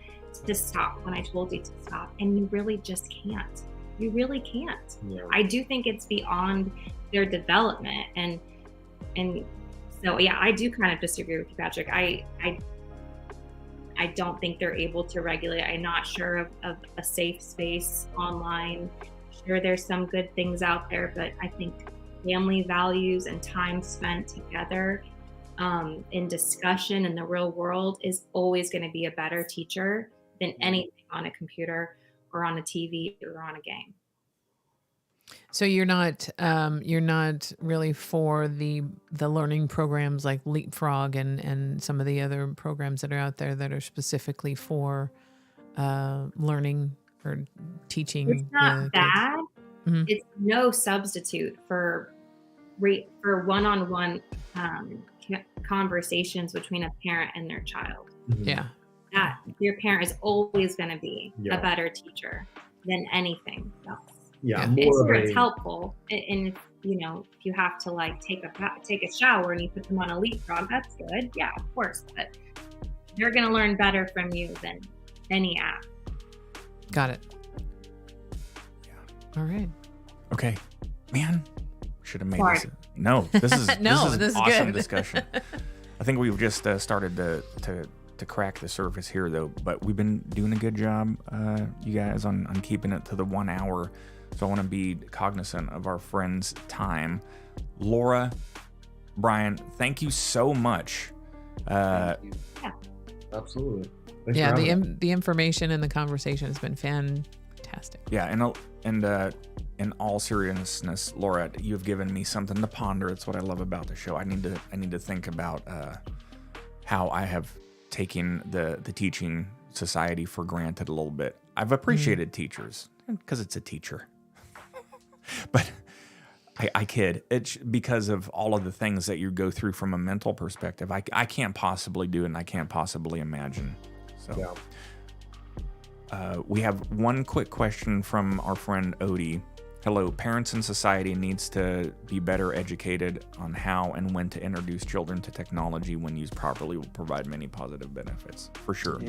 to stop when I told you to stop, and you really just can't. You really can't. Yeah. I do think it's beyond their development, and So yeah, I do kind of disagree with you, Patrick. I don't think they're able to regulate. I'm not sure of a safe space online. Sure, there's some good things out there, but I think family values and time spent together in discussion in the real world is always going to be a better teacher than anything on a computer or on a TV or on a game. So you're not really for the learning programs like Leapfrog and some of the other programs that are out there that are specifically for learning or teaching. It's not bad. Mhm. It's no substitute for one-on-one conversations between a parent and their child. Yeah. That your parent is always going to be Yeah. a better teacher than anything else. Yeah, Yeah. more of It's a helpful, and if you have to like take a shower and you put them on a Leapfrog, that's good. Yeah, of course, but they're going to learn better from you than any app. Got it. All right. Okay, man, should have made Sorry. this. No, this is No, this is this is an awesome good. discussion. I think we've just started to crack the surface here, though. But we've been doing a good job, you guys, on keeping it to the 1 hour. So I want to be cognizant of our friends' time. Laura, Brian, thank you so much. Thank you. absolutely. Thanks Yeah, for having me. the information and the conversation has been fantastic. Yeah, and in all seriousness, Laura, you've given me something to ponder. It's what I love about the show. I need to think about how I have taken the teaching society for granted a little bit. I've appreciated teachers because it's a teacher, but I kid. It's because of all of the things that you go through from a mental perspective. I can't possibly do it, and I can't possibly imagine. So. Yeah. We have one quick question from our friend Odie. Hello, parents and society needs to be better educated on how and when to introduce children to technology when used properly will provide many positive benefits. For sure.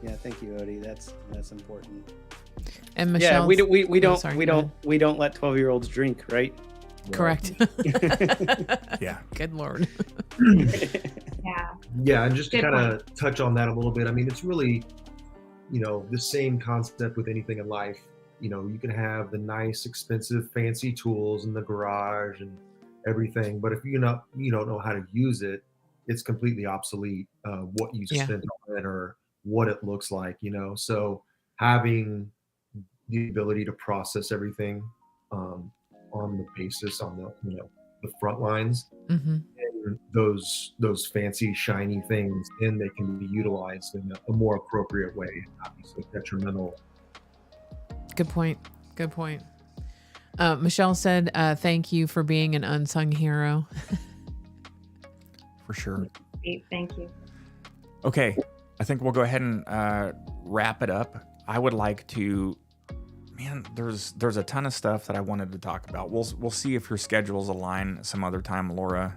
Yeah, thank you, Odie. That's important. And Michelle, Yeah, we don't sorry, we go don't we don't let 12-year-olds drink, right? correct. Yeah. Good Lord. Yeah. Yeah, and just to Good kind of touch on that a little bit, I mean, it's really, the same concept with anything in life. You can have the nice, expensive, fancy tools in the garage and everything, but if you don't know how to use it, it's completely obsolete. What you Yeah. spent on it or what it looks like, So having the ability to process everything on the basis, on the front lines, Hmm. and those fancy shiny things, and they can be utilized in a more appropriate way, not be so detrimental. Good point. Good point. Michelle said, thank you for being an unsung hero. For sure. Thank you. Okay, I think we'll go ahead and wrap it up. I would like to, there's a ton of stuff that I wanted to talk about. We'll see if your schedules align some other time, Laura.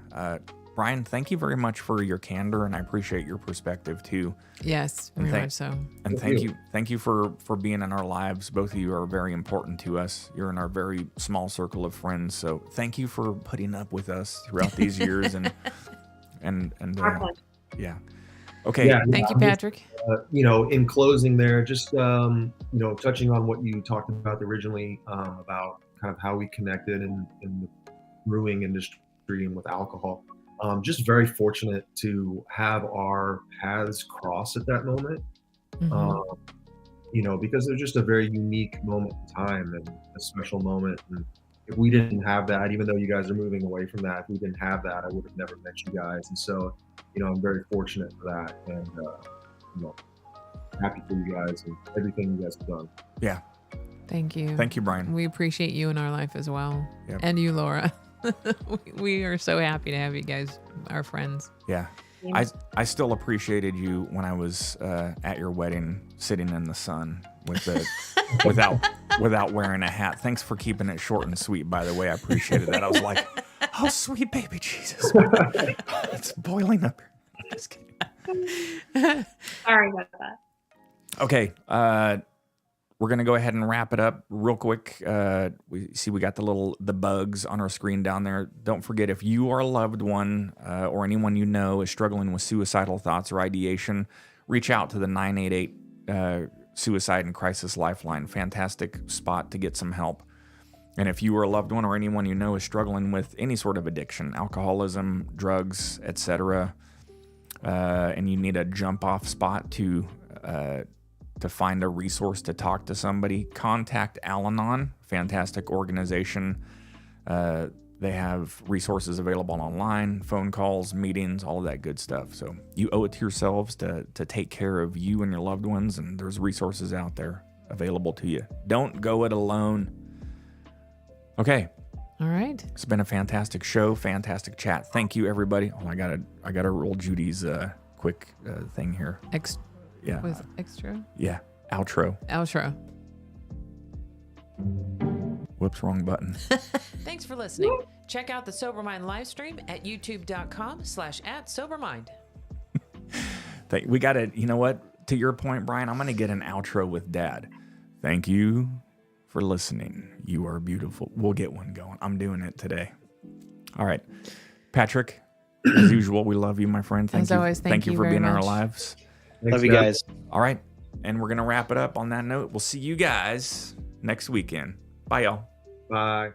Brian, thank you very much for your candor, and I appreciate your perspective too. Yes, And very much so. And Thank thank you for being in our lives. Both of you are very important to us. You're in our very small circle of friends. So thank you for putting up with us throughout these years and Our pleasure. yeah. Okay. Yeah, Thank you, Patrick. in closing there, just touching on what you talked about originally, about kind of how we connected in the brewing industry and with alcohol. Just very fortunate to have our paths cross at that moment. Mhm. Because there's just a very unique moment in time and a special moment. And if we didn't have that, even though you guys are moving away from that, if we didn't have that, I would have never met you guys. And so, I'm very fortunate for that, and happy for you guys and everything you guys have done. Yeah. Thank you. Thank you, Brian. We appreciate you in our life as well. Yep. And you, Laura. we are so happy to have you guys, our friends. Yeah. I still appreciated you when I was at your wedding, sitting in the sun with the without wearing a hat. Thanks for keeping it short and sweet, by the way. I appreciated that. I was like, oh, sweet baby Jesus. It's boiling up. Just kidding. Sorry about that. Okay. we're going to go ahead and wrap it up real quick. We got the bugs on our screen down there. Don't forget, if you or a loved one or anyone you know is struggling with suicidal thoughts or ideation, reach out to the 988 Suicide and Crisis Lifeline. Fantastic spot to get some help. And if you or a loved one or anyone you know is struggling with any sort of addiction, alcoholism, drugs, etc., and you need a jump-off spot to find a resource to talk to somebody, contact Al-Anon, fantastic organization. They have resources available online, phone calls, meetings, all of that good stuff. So you owe it to yourselves to take care of you and your loved ones, and there's resources out there available to you. Don't go it alone. Okay. All right. It's been a fantastic show, fantastic chat. Thank you, everybody. Oh, I gotta roll Judy's quick thing here. Yeah. With extra? Yeah. Outro. Whoops, wrong button. Thanks for listening. Check out the Sober Mind live stream at youtube.com/@sobermind. We got to, you know what? To your point, Brian, I'm going to get an outro with Dad. Thank you for listening. You are beautiful. We'll get one going. I'm doing it today. All right. Patrick, as usual, we love you, my friend. As always, thank you for very being in our much. lives. Love you guys. All right. And we're going to wrap it up on that note. We'll see you guys next weekend. Bye, y'all. Bye.